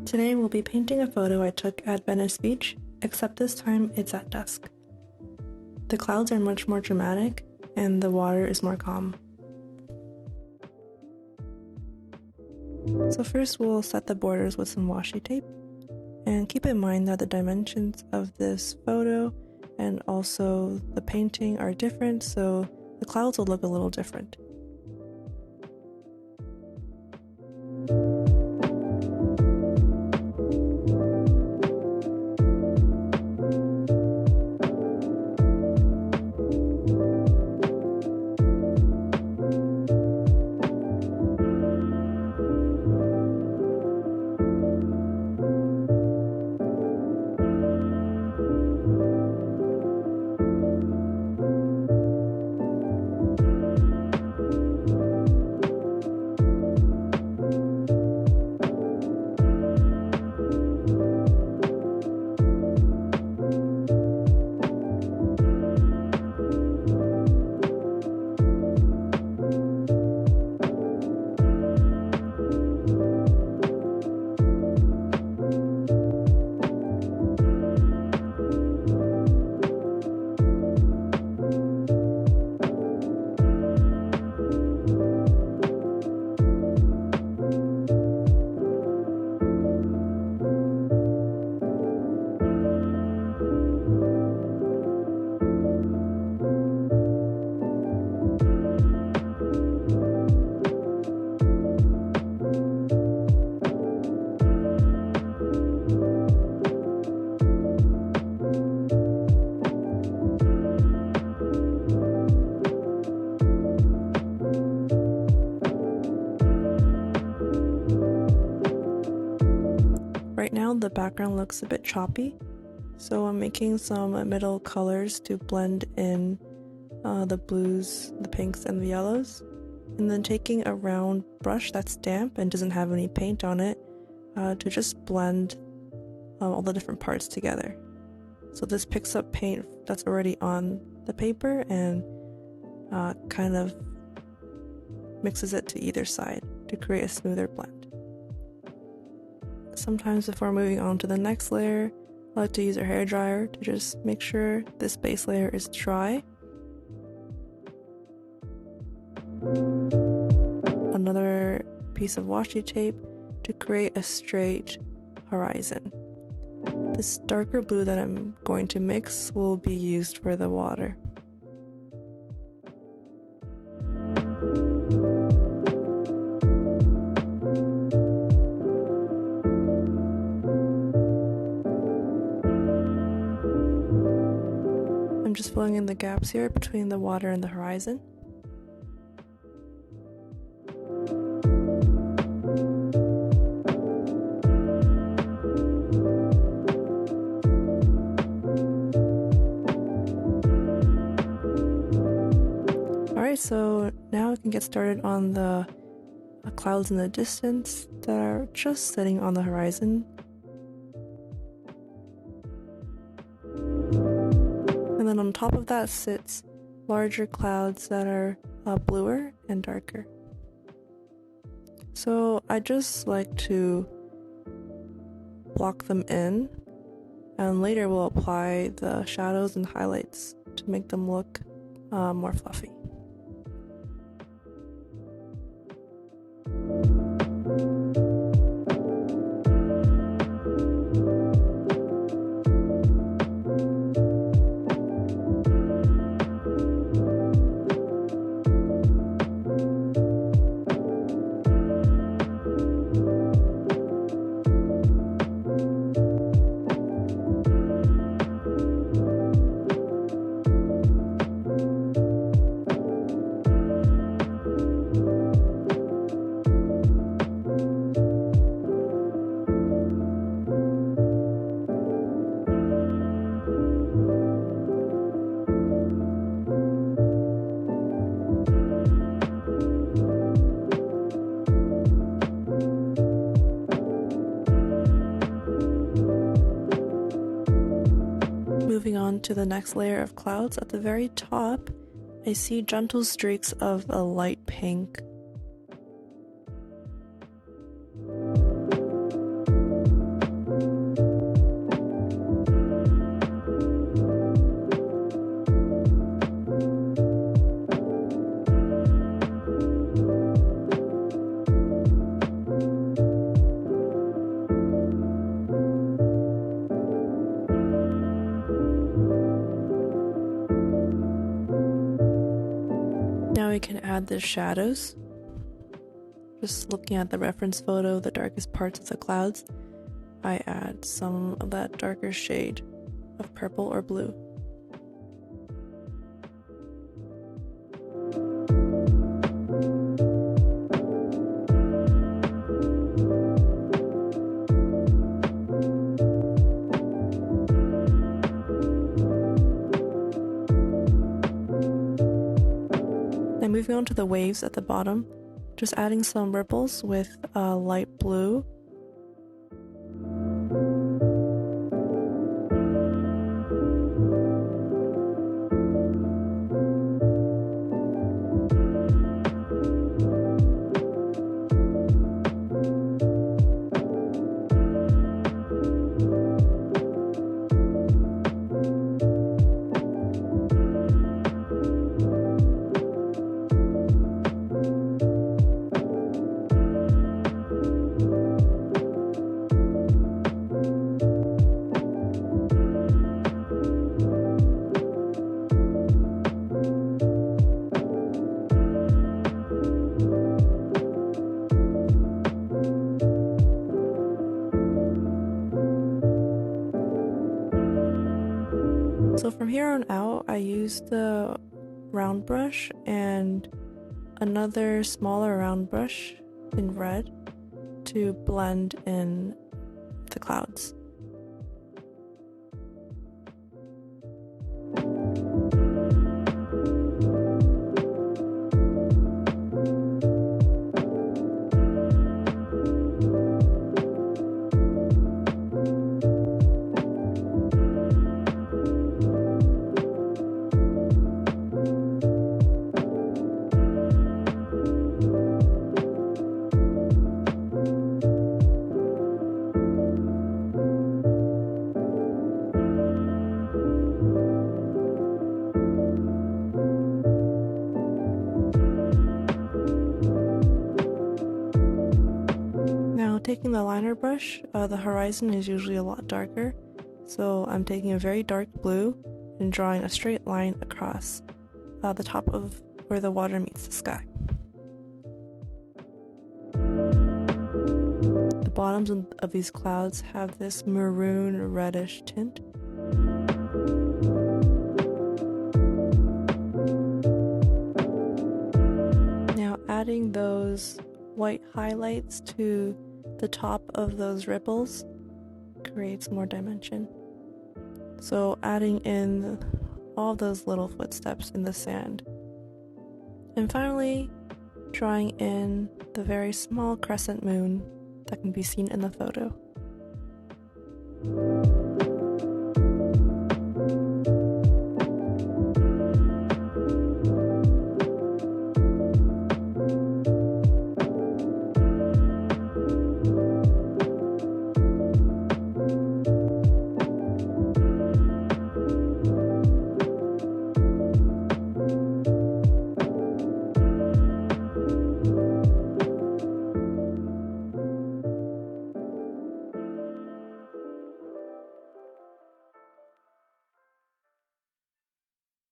Today we'll be painting a photo I took at Venice Beach, except this time it's at dusk. The clouds are much more dramatic and the water is more calm. So first we'll set the borders with some washi tape, and keep in mind that the dimensions of this photo and also the painting are different, so the clouds will look a little different. Right now the background looks a bit choppy, so I'm making some middle colors to blend in the blues, the pinks, and the yellows, and then taking a round brush that's damp and doesn't have any paint on it to just blend all the different parts together. So this picks up paint that's already on the paper and kind of mixes it to either side to create a smoother blend. Sometimes before moving on to the next layer, I like to use a hairdryer to just make sure this base layer is dry. Another piece of washi tape to create a straight horizon. This darker blue that I'm going to mix will be used for the water. I'm just filling in the gaps here between the water and the horizon. Alright, so now we can get started on the clouds in the distance that are just sitting on the horizon. And then on top of that sits larger clouds that are bluer and darker. So I just like to block them in, and later we'll apply the shadows and highlights to make them look more fluffy. Moving on to the next layer of clouds, at the very top, I see gentle streaks of a light pink. add the shadows. Just looking at the reference photo, the darkest parts of the clouds, I add some of that darker shade of purple or blue. Now moving on to the waves at the bottom, just adding some ripples with light blue. So from here on out, I use the round brush and another smaller round brush in red to blend in the clouds. Now taking the liner brush, the horizon is usually a lot darker, so I'm taking a very dark blue and drawing a straight line across the top of where the water meets the sky. The bottoms of these clouds have this maroon reddish tint. Now adding those white highlights to the top of those ripples creates more dimension. So adding in all those little footsteps in the sand. And finally, drawing in the very small crescent moon that can be seen in the photo.